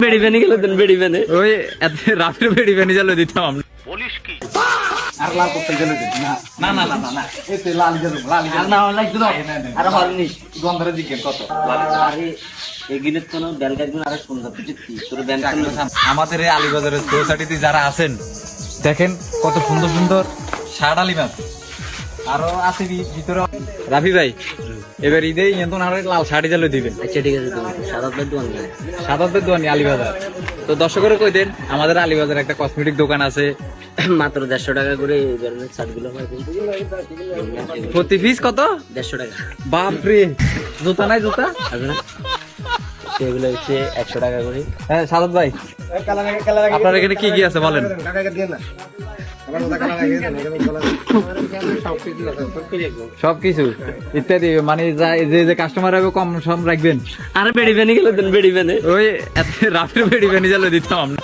বেড়ি ভ্যানে গেলে দেন, বেড়ি ভ্যানে ওই এত রাফের বেড়ি ভ্যানি চালু দিতাম আমরা। আর লাল করতে গেলে দিন। না না না না না এতে লাল গেল লাল গেল না হলে একদম আর হরনিস গন্ধরে জিজ্ঞেস কত আরে এগিলে কোনো বেলগাছ গুলো আরো সুন্দর বুঝছি তোর ব্যাংক আমাদের এই আলীবাজারের সোসাইটিতে যারা আছেন দেখেন কত সুন্দর সুন্দর শার্ট আলি মাছ আরো আছে ভিতরে। রাফি ভাই এবার ঈদে ইয়ন্তন আর লাল শাড়ি চালু দিবেন। আচ্ছা ঠিক আছে তুমি সাদা প্লেট দোকান না সাদাতের দোকানি আলীবাজার। তো দর্শকেরও কই দেন আমাদের আলীবাজার একটা কসমেটিক দোকান আছে, মাত্র 150 টাকা করে এই ধরনের শার্টগুলো হয় কিন্তু প্রতি পিস কত? 150 টাকা বাপরে, জুতা নাই জুতা? আছে না সেগুলো হচ্ছে 100 টাকা করে। হ্যাঁ সাদাত ভাই আপনার এখানে কি কি আছে বলেন? সবকিছু ইত্যাদি মানে যে যে কাস্টমার হবে কম সম রাখবেন। আর বেড়ি ভ্যানে গেলে দেন, বেড়ি ভ্যানে ওই এত রাফের বেড়ি ভ্যানি চালু দিতাম আমরা।